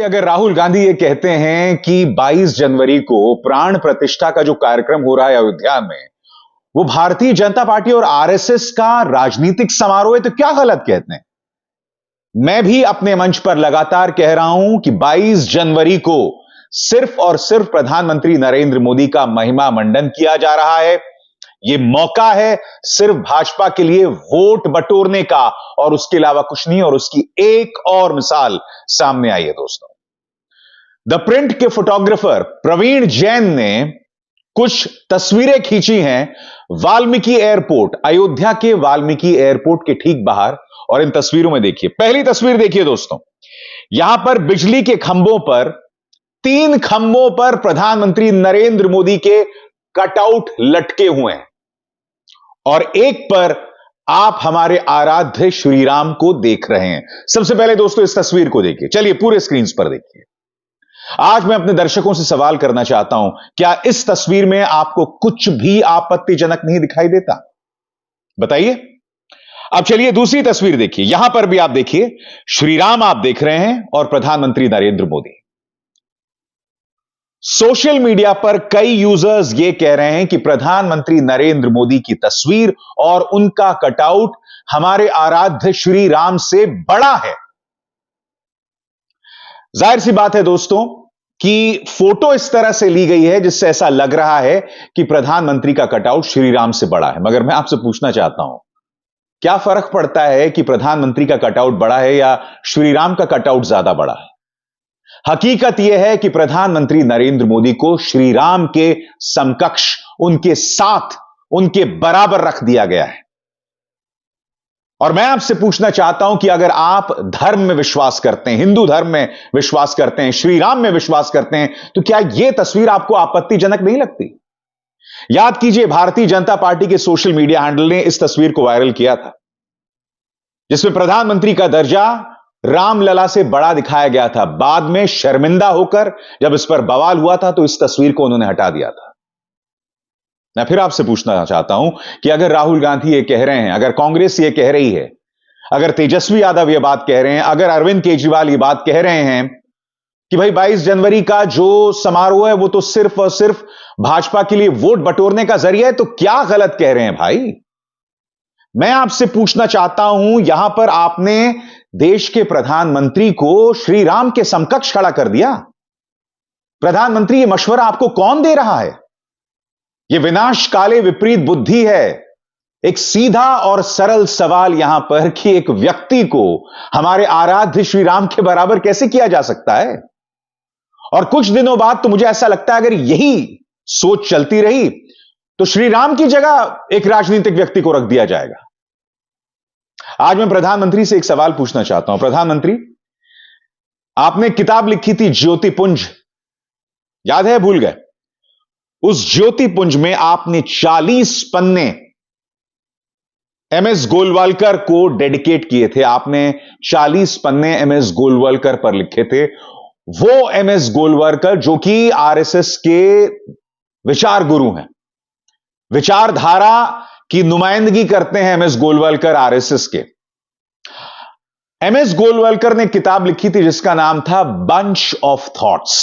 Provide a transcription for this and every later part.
अगर राहुल गांधी ये कहते हैं कि 22 जनवरी को प्राण प्रतिष्ठा का जो कार्यक्रम हो रहा है अयोध्या में, वो भारतीय जनता पार्टी और आरएसएस का राजनीतिक समारोह है, तो क्या गलत कहते हैं? मैं भी अपने मंच पर लगातार कह रहा हूं कि 22 जनवरी को सिर्फ और सिर्फ प्रधानमंत्री नरेंद्र मोदी का महिमा मंडन किया जा रहा है। यह मौका है सिर्फ भाजपा के लिए वोट बटोरने का, और उसके अलावा कुछ नहीं। और उसकी एक और मिसाल सामने आई है दोस्तों। द प्रिंट के फोटोग्राफर प्रवीण जैन ने कुछ तस्वीरें खींची हैं वाल्मीकि एयरपोर्ट, अयोध्या के वाल्मीकि एयरपोर्ट के ठीक बाहर। और इन तस्वीरों में देखिए, पहली तस्वीर देखिए दोस्तों, यहां पर बिजली के खंभों पर, 3 खंभों पर प्रधानमंत्री नरेंद्र मोदी के कटआउट लटके हुए हैं, और एक पर आप हमारे आराध्य श्री राम को देख रहे हैं। सबसे पहले दोस्तों इस तस्वीर को देखिए, चलिए पूरे स्क्रीन पर देखिए। आज मैं अपने दर्शकों से सवाल करना चाहता हूं, क्या इस तस्वीर में आपको कुछ भी आपत्तिजनक नहीं दिखाई देता? बताइए। अब चलिए दूसरी तस्वीर देखिए, यहां पर भी आप देखिए, श्री राम आप देख रहे हैं और प्रधानमंत्री नरेंद्र मोदी। सोशल मीडिया पर कई यूजर्स यह कह रहे हैं कि प्रधानमंत्री नरेंद्र मोदी की तस्वीर और उनका कटआउट हमारे आराध्य श्री राम से बड़ा है। जाहिर सी बात है दोस्तों कि फोटो इस तरह से ली गई है जिससे ऐसा लग रहा है कि प्रधानमंत्री का कटआउट श्री राम से बड़ा है। मगर मैं आपसे पूछना चाहता हूं, क्या फर्क पड़ता है कि प्रधानमंत्री का कटआउट बड़ा है या श्री राम का कटआउट ज्यादा बड़ा है? हकीकत यह है कि प्रधानमंत्री नरेंद्र मोदी को श्री राम के समकक्ष, उनके साथ, उनके बराबर रख दिया गया है। और मैं आपसे पूछना चाहता हूं कि अगर आप धर्म में विश्वास करते हैं, हिंदू धर्म में विश्वास करते हैं, श्री राम में विश्वास करते हैं, तो क्या यह तस्वीर आपको आपत्तिजनक नहीं लगती? याद कीजिए, भारतीय जनता पार्टी के सोशल मीडिया हैंडल ने इस तस्वीर को वायरल किया था, जिसमें प्रधानमंत्री का दर्जा रामलला से बड़ा दिखाया गया था। बाद में शर्मिंदा होकर जब इस पर बवाल हुआ था तो इस तस्वीर को उन्होंने हटा दिया था। मैं फिर आपसे पूछना चाहता हूं कि अगर राहुल गांधी ये कह रहे हैं, अगर कांग्रेस ये कह रही है, अगर तेजस्वी यादव ये बात कह रहे हैं, अगर अरविंद केजरीवाल ये बात कह रहे हैं कि भाई 22 जनवरी का जो समारोह है वो तो सिर्फ और सिर्फ भाजपा के लिए वोट बटोरने का जरिया है, तो क्या गलत कह रहे हैं भाई? मैं आपसे पूछना चाहता हूं, यहां पर आपने देश के प्रधानमंत्री को श्री राम के समकक्ष खड़ा कर दिया। प्रधानमंत्री, ये मशवरा आपको कौन दे रहा है? यह विनाशकाले विपरीत बुद्धि है। एक सीधा और सरल सवाल यहां पर कि एक व्यक्ति को हमारे आराध्य श्री राम के बराबर कैसे किया जा सकता है? और कुछ दिनों बाद तो मुझे ऐसा लगता है अगर यही सोच चलती रही तो श्री राम की जगह एक राजनीतिक व्यक्ति को रख दिया जाएगा। आज मैं प्रधानमंत्री से एक सवाल पूछना चाहता हूं। प्रधानमंत्री, आपने किताब लिखी थी ज्योतिपुंज, याद है? भूल गए? उस ज्योतिपुंज में आपने 40 पन्ने एमएस गोलवालकर को डेडिकेट किए थे। आपने 40 पन्ने एमएस गोलवालकर पर लिखे थे। वो एमएस गोलवालकर जो कि आरएसएस के विचार गुरु हैं, विचारधारा की नुमाइंदगी करते हैं एमएस गोलवालकर आरएसएस के। एमएस गोलवालकर ने किताब लिखी थी जिसका नाम था बंच ऑफ थॉट्स।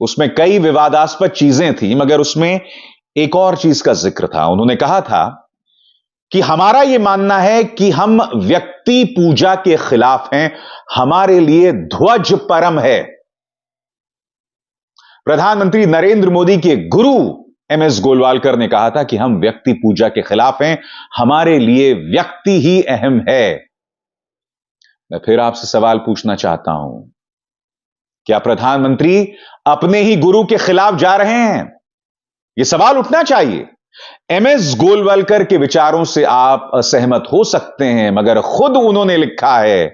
उसमें कई विवादास्पद चीजें थी, मगर उसमें एक और चीज का जिक्र था। उन्होंने कहा था कि हमारा यह मानना है कि हम व्यक्ति पूजा के खिलाफ हैं, हमारे लिए ध्वज परम है। प्रधानमंत्री नरेंद्र मोदी के गुरु एमएस गोलवालकर ने कहा था कि हम व्यक्ति पूजा के खिलाफ हैं, हमारे लिए व्यक्ति ही अहम है। मैं फिर आपसे सवाल पूछना चाहता हूं, क्या प्रधानमंत्री अपने ही गुरु के खिलाफ जा रहे हैं? यह सवाल उठना चाहिए। एमएस गोलवालकर के विचारों से आप असहमत हो सकते हैं, मगर खुद उन्होंने लिखा है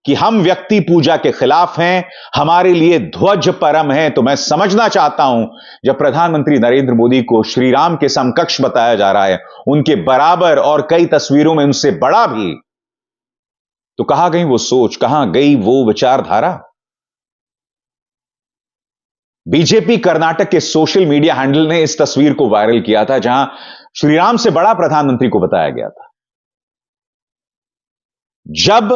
कि हम व्यक्ति पूजा के खिलाफ हैं, हमारे लिए ध्वज परम है। तो मैं समझना चाहता हूं, जब प्रधानमंत्री नरेंद्र मोदी को श्री राम के समकक्ष बताया जा रहा है, उनके बराबर और कई तस्वीरों में उनसे बड़ा भी, तो कहां गई वो सोच, कहां गई वो विचारधारा? बीजेपी कर्नाटक के सोशल मीडिया हैंडल ने इस तस्वीर को वायरल किया था जहां श्री राम से बड़ा प्रधानमंत्री को बताया गया था। जब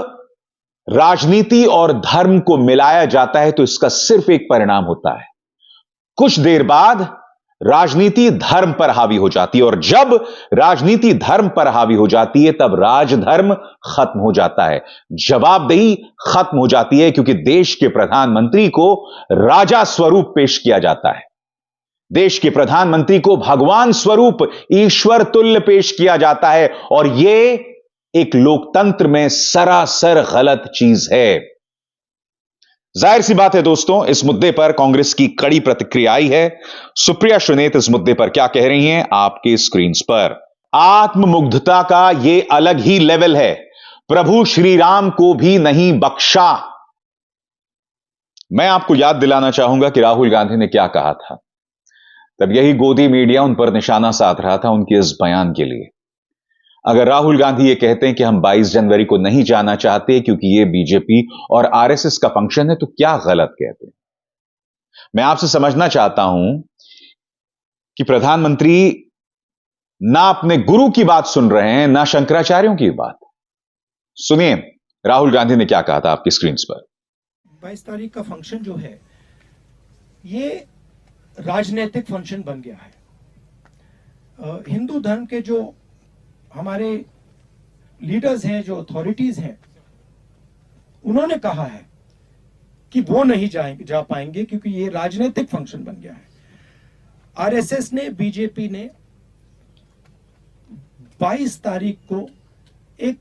राजनीति और धर्म को मिलाया जाता है तो इसका सिर्फ एक परिणाम होता है, कुछ देर बाद राजनीति धर्म पर हावी हो जाती है, और जब राजनीति धर्म पर हावी हो जाती है तब राजधर्म खत्म हो जाता है, जवाबदेही खत्म हो जाती है, क्योंकि देश के प्रधानमंत्री को राजा स्वरूप पेश किया जाता है, देश के प्रधानमंत्री को भगवान स्वरूप, ईश्वर तुल्य पेश किया जाता है, और यह एक लोकतंत्र में सरासर गलत चीज है। जाहिर सी बात है दोस्तों, इस मुद्दे पर कांग्रेस की कड़ी प्रतिक्रिया आई है। सुप्रिया श्रीनेत इस मुद्दे पर क्या कह रही हैं, आपके स्क्रीन पर। आत्ममुग्धता का यह अलग ही लेवल है, प्रभु श्री राम को भी नहीं बख्शा। मैं आपको याद दिलाना चाहूंगा कि राहुल गांधी ने क्या कहा था, तब यही गोदी मीडिया उन पर निशाना साध रहा था उनके इस बयान के लिए। अगर राहुल गांधी ये कहते हैं कि हम 22 जनवरी को नहीं जाना चाहते क्योंकि ये बीजेपी और आरएसएस का फंक्शन है, तो क्या गलत कहते हैं? मैं आपसे समझना चाहता हूं कि प्रधानमंत्री ना अपने गुरु की बात सुन रहे हैं, ना शंकराचार्यों की बात। सुनिए राहुल गांधी ने क्या कहा था आपकी स्क्रीन पर। 22 तारीख का फंक्शन जो है ये राजनीतिक फंक्शन बन गया है। हिंदू धर्म के जो हमारे लीडर्स हैं, जो अथॉरिटीज हैं, उन्होंने कहा है कि वो नहीं जा पाएंगे क्योंकि ये राजनीतिक फंक्शन बन गया है। आरएसएस ने, बीजेपी ने 22 तारीख को एक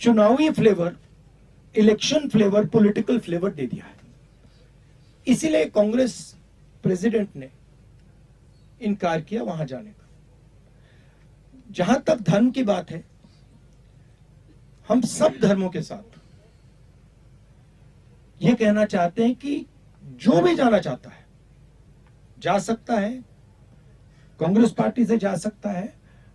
चुनावी flavour, election flavour, political flavour दे दिया है। इसीलिए कांग्रेस प्रेसिडेंट ने इनकार किया वहां जाने का। जहां तक धर्म की बात है, हम सब धर्मों के साथ यह कहना चाहते हैं कि जो भी जाना चाहता है जा सकता है, कांग्रेस पार्टी से जा सकता है,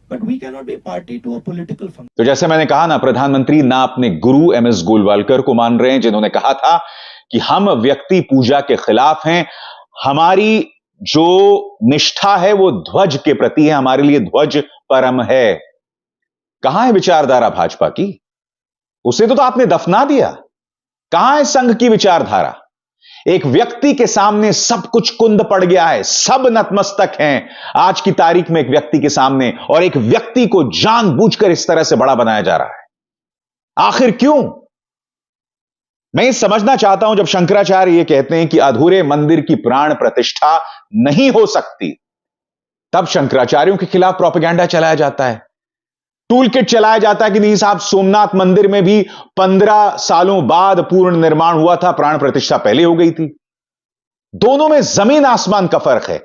but we can not be party to a political function. तो जैसे मैंने कहा ना, प्रधानमंत्री ना अपने गुरु एमएस गोलवालकर को मान रहे हैं, जिन्होंने कहा था कि हम व्यक्ति पूजा के खिलाफ हैं, हमारी जो निष्ठा है वो ध्वज के प्रति है, हमारे लिए ध्वज परम है। कहां है विचारधारा भाजपा की? उसे तो आपने दफना दिया। कहां है संघ की विचारधारा? एक व्यक्ति के सामने सब कुछ कुंद पड़ गया है, सब नतमस्तक हैं आज की तारीख में एक व्यक्ति के सामने, और एक व्यक्ति को जानबूझकर इस तरह से बड़ा बनाया जा रहा है। आखिर क्यों? मैं ये समझना चाहता हूं, जब शंकराचार्य ये कहते हैं कि अधूरे मंदिर की प्राण प्रतिष्ठा नहीं हो सकती, तब शंकराचार्यों के खिलाफ प्रोपेगेंडा चलाया जाता है, टूल किट चलाया जाता है कि नहीं साहब, सोमनाथ मंदिर में भी 15 सालों बाद पूर्ण निर्माण हुआ था, प्राण प्रतिष्ठा पहले हो गई थी। दोनों में जमीन आसमान का फर्क है।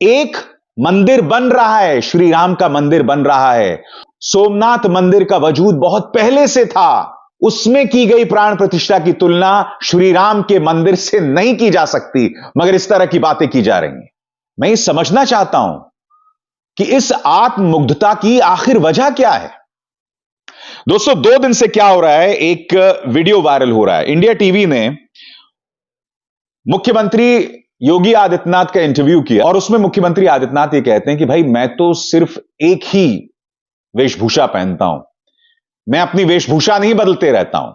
एक मंदिर बन रहा है, श्री राम का मंदिर बन रहा है, सोमनाथ मंदिर का वजूद बहुत पहले से था, उसमें की गई प्राण प्रतिष्ठा की तुलना श्री राम के मंदिर से नहीं की जा सकती, मगर इस तरह की बातें की जा रही हैं। मैं ये समझना चाहता हूं कि इस आत्ममुग्धता की आखिर वजह क्या है। दोस्तों, 2 दिन से क्या हो रहा है, एक वीडियो वायरल हो रहा है। इंडिया टीवी ने मुख्यमंत्री योगी आदित्यनाथ का इंटरव्यू किया, और उसमें मुख्यमंत्री आदित्यनाथ ये कहते हैं कि भाई मैं तो सिर्फ एक ही वेशभूषा पहनता हूं, मैं अपनी वेशभूषा नहीं बदलते रहता हूं।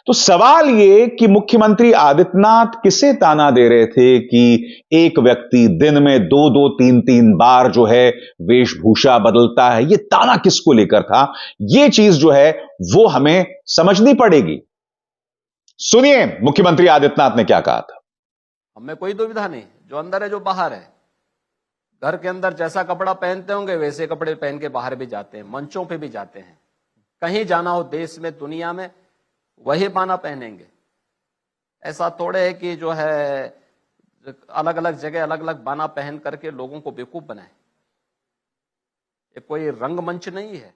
तो सवाल यह कि मुख्यमंत्री आदित्यनाथ किसे ताना दे रहे थे कि एक व्यक्ति दिन में 2-2, 3-3 बार जो है वेशभूषा बदलता है, यह ताना किसको लेकर था? यह चीज जो है वो हमें समझनी पड़ेगी। सुनिए मुख्यमंत्री आदित्यनाथ ने क्या कहा था। हमें कोई दुविधा नहीं, जो अंदर है जो बाहर है। घर के अंदर जैसा कपड़ा पहनते होंगे वैसे कपड़े पहन के बाहर भी जाते हैं, मंचों पे भी जाते हैं, कहीं जाना हो देश में, दुनिया में, वही बाना पहनेंगे। ऐसा थोड़े है कि जो है अलग अलग जगह अलग अलग बाना पहन करके लोगों को बेवकूफ बनाए। ये कोई रंगमंच नहीं है।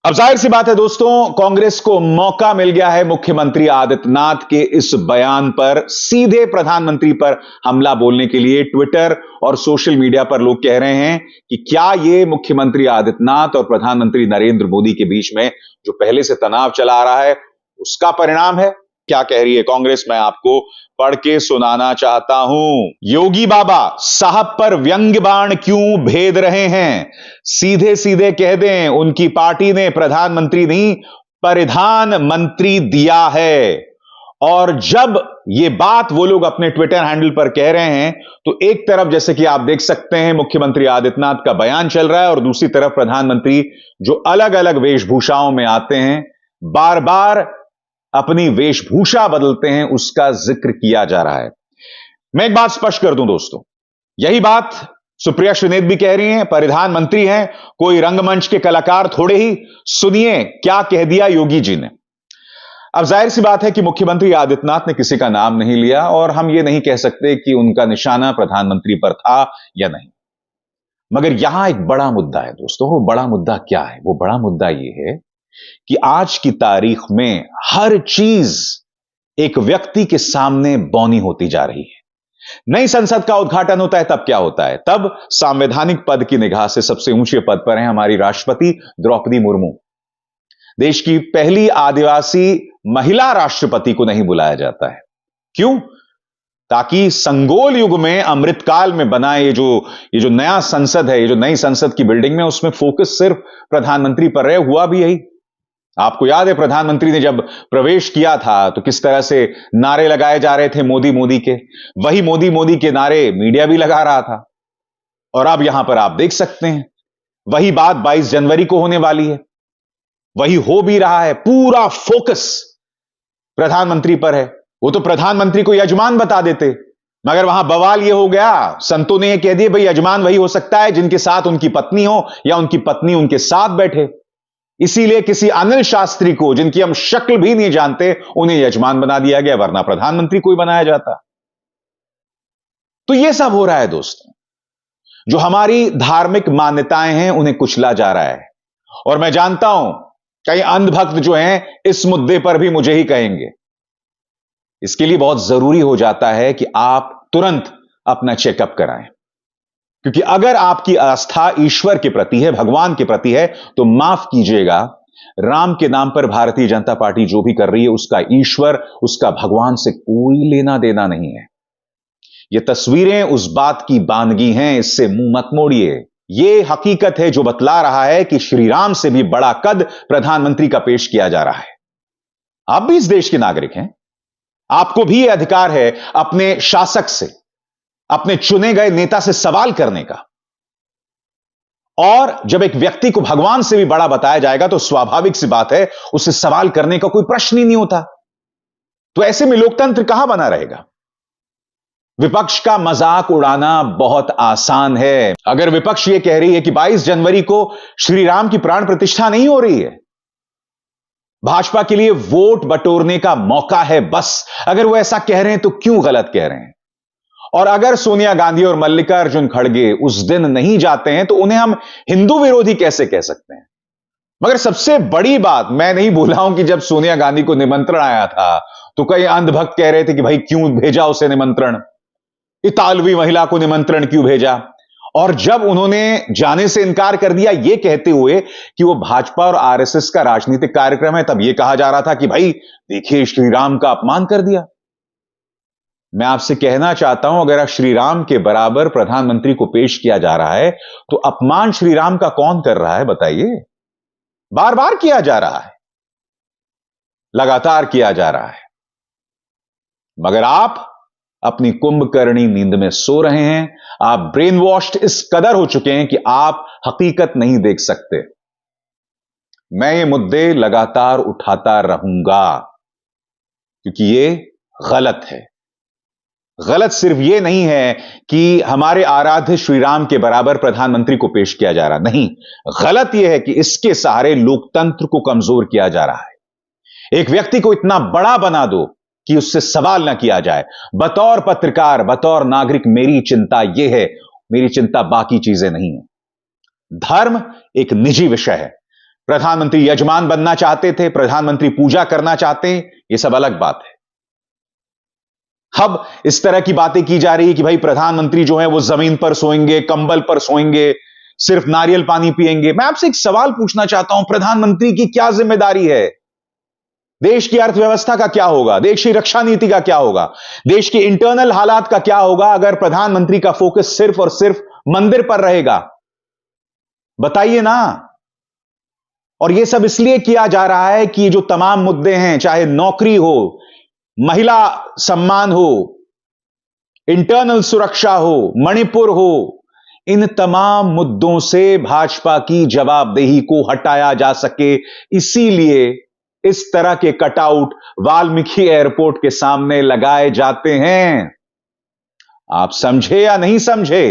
अब जाहिर सी बात है दोस्तों, कांग्रेस को मौका मिल गया है मुख्यमंत्री आदित्यनाथ के इस बयान पर सीधे प्रधानमंत्री पर हमला बोलने के लिए। ट्विटर और सोशल मीडिया पर लोग कह रहे हैं कि क्या यह मुख्यमंत्री आदित्यनाथ और प्रधानमंत्री नरेंद्र मोदी के बीच में जो पहले से तनाव चला आ रहा है उसका परिणाम है? क्या कह रही है कांग्रेस, मैं आपको पढ़ के सुनाना चाहता हूं। योगी बाबा साहब पर व्यंग्य बाण क्यों भेद रहे हैं? सीधे सीधे कह दें, उनकी पार्टी ने, प्रधानमंत्री नहीं, परिधान मंत्री दिया है। और जब यह बात वो लोग अपने ट्विटर हैंडल पर कह रहे हैं तो एक तरफ जैसे कि आप देख सकते हैं मुख्यमंत्री आदित्यनाथ का बयान चल रहा है और दूसरी तरफ प्रधानमंत्री जो अलग अलग वेशभूषाओं में आते हैं, बार बार अपनी वेशभूषा बदलते हैं, उसका जिक्र किया जा रहा है। मैं एक बात स्पष्ट कर दूं दोस्तों, यही बात सुप्रिया श्रीनेत भी कह रही हैं, परिधान मंत्री हैं, कोई रंगमंच के कलाकार थोड़े ही। सुनिए क्या कह दिया योगी जी ने। अब जाहिर सी बात है कि मुख्यमंत्री आदित्यनाथ ने किसी का नाम नहीं लिया और हम यह नहीं कह सकते कि उनका निशाना प्रधानमंत्री पर था या नहीं, मगर यहां एक बड़ा मुद्दा है दोस्तों। वो बड़ा मुद्दा क्या है? वो बड़ा मुद्दा यह है कि आज की तारीख में हर चीज एक व्यक्ति के सामने बौनी होती जा रही है। नई संसद का उद्घाटन होता है तब क्या होता है? तब संवैधानिक पद की निगाह से सबसे ऊंचे पद पर हैं हमारी राष्ट्रपति द्रौपदी मुर्मू। देश की पहली आदिवासी महिला राष्ट्रपति को नहीं बुलाया जाता है। क्यों? ताकि संगोल युग में अमृतकाल में बना ये जो नया संसद है, ये जो नई संसद की बिल्डिंग में, उसमें फोकस सिर्फ प्रधानमंत्री पर रहे। हुआ भी यही। आपको याद है प्रधानमंत्री ने जब प्रवेश किया था तो किस तरह से नारे लगाए जा रहे थे मोदी मोदी के। वही मोदी मोदी के नारे मीडिया भी लगा रहा था। और अब यहां पर आप देख सकते हैं वही बात 22 जनवरी को होने वाली है, वही हो भी रहा है। पूरा फोकस प्रधानमंत्री पर है। वो तो प्रधानमंत्री को यजमान बता देते, मगर वहां बवाल यह हो गया, संतों ने यह कह दिया भाई यजमान वही हो सकता है जिनके साथ उनकी पत्नी हो या उनकी पत्नी उनके साथ बैठे। इसीलिए किसी अनिल शास्त्री को, जिनकी हम शक्ल भी नहीं जानते, उन्हें यजमान बना दिया गया, वरना प्रधानमंत्री कोई बनाया जाता। तो यह सब हो रहा है दोस्तों। जो हमारी धार्मिक मान्यताएं हैं उन्हें कुचला जा रहा है। और मैं जानता हूं कई अंधभक्त जो हैं इस मुद्दे पर भी मुझे ही कहेंगे। इसके लिए बहुत जरूरी हो जाता है कि आप तुरंत अपना चेकअप कराएं, क्योंकि अगर आपकी आस्था ईश्वर के प्रति है, भगवान के प्रति है, तो माफ कीजिएगा, राम के नाम पर भारतीय जनता पार्टी जो भी कर रही है उसका ईश्वर, उसका भगवान से कोई लेना देना नहीं है। ये तस्वीरें उस बात की बानगी हैं, इससे मुंह मत मोड़िए। ये हकीकत है जो बतला रहा है कि श्री राम से भी बड़ा कद प्रधानमंत्री का पेश किया जा रहा है। आप भी इस देश के नागरिक हैं, आपको भी यह अधिकार है अपने शासक से, अपने चुने गए नेता से सवाल करने का। और जब एक व्यक्ति को भगवान से भी बड़ा बताया जाएगा तो स्वाभाविक सी बात है उससे सवाल करने का कोई प्रश्न ही नहीं होता। तो ऐसे में लोकतंत्र कहां बना रहेगा? विपक्ष का मजाक उड़ाना बहुत आसान है। अगर विपक्ष यह कह रही है कि 22 जनवरी को श्री राम की प्राण प्रतिष्ठा नहीं हो रही है, भाजपा के लिए वोट बटोरने का मौका है बस, अगर वो ऐसा कह रहे हैं तो क्यों गलत कह रहे हैं? और अगर सोनिया गांधी और मल्लिकार्जुन खड़गे उस दिन नहीं जाते हैं तो उन्हें हम हिंदू विरोधी कैसे कह सकते हैं? मगर सबसे बड़ी बात, मैं नहीं बोला हूं कि जब सोनिया गांधी को निमंत्रण आया था तो कई अंधभक्त कह रहे थे कि भाई क्यों भेजा उसे निमंत्रण, इतालवी महिला को निमंत्रण क्यों भेजा? और जब उन्होंने जाने से इनकार कर दिया यह कहते हुए कि वो भाजपा और आरएसएस का राजनीतिक कार्यक्रम है, तब यह कहा जा रहा था कि भाई देखिए श्री राम का अपमान कर दिया। मैं आपसे कहना चाहता हूं, अगर श्री राम के बराबर प्रधानमंत्री को पेश किया जा रहा है तो अपमान श्री राम का कौन कर रहा है बताइए? बार बार किया जा रहा है, लगातार किया जा रहा है, मगर आप अपनी कुंभकर्णी नींद में सो रहे हैं। आप ब्रेन वॉश्ड इस कदर हो चुके हैं कि आप हकीकत नहीं देख सकते। मैं ये मुद्दे लगातार उठाता रहूंगा क्योंकि ये गलत है। गलत सिर्फ ये नहीं है कि हमारे आराध्य श्री राम के बराबर प्रधानमंत्री को पेश किया जा रहा, नहीं, गलत यह है कि इसके सहारे लोकतंत्र को कमजोर किया जा रहा है। एक व्यक्ति को इतना बड़ा बना दो कि उससे सवाल ना किया जाए। बतौर पत्रकार, बतौर नागरिक मेरी चिंता यह है, मेरी चिंता बाकी चीजें नहीं है। धर्म एक निजी विषय है। प्रधानमंत्री यजमान बनना चाहते थे, प्रधानमंत्री पूजा करना चाहते हैं, यह सब अलग बात है। अब इस तरह की बातें की जा रही है कि भाई प्रधानमंत्री जो है वो जमीन पर सोएंगे, कंबल पर सोएंगे, सिर्फ नारियल पानी पिएंगे। मैं आपसे एक सवाल पूछना चाहता हूं, प्रधानमंत्री की क्या जिम्मेदारी है? देश की अर्थव्यवस्था का क्या होगा? देश की रक्षा नीति का क्या होगा? देश के इंटरनल हालात का क्या होगा अगर प्रधानमंत्री का फोकस सिर्फ और सिर्फ मंदिर पर रहेगा? बताइए ना। और यह सब इसलिए किया जा रहा है कि ये जो तमाम मुद्दे हैं, चाहे नौकरी हो, महिला सम्मान हो, इंटरनल सुरक्षा हो, मणिपुर हो, इन तमाम मुद्दों से भाजपा की जवाबदेही को हटाया जा सके, इसीलिए इस तरह के कटआउट वाल्मीकि एयरपोर्ट के सामने लगाए जाते हैं। आप समझे या नहीं समझे?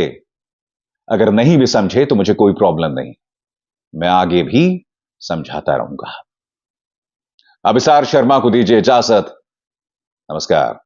अगर नहीं भी समझे तो मुझे कोई प्रॉब्लम नहीं, मैं आगे भी समझाता रहूंगा। अभिसार शर्मा को दीजिए इजाजत। नमस्कार।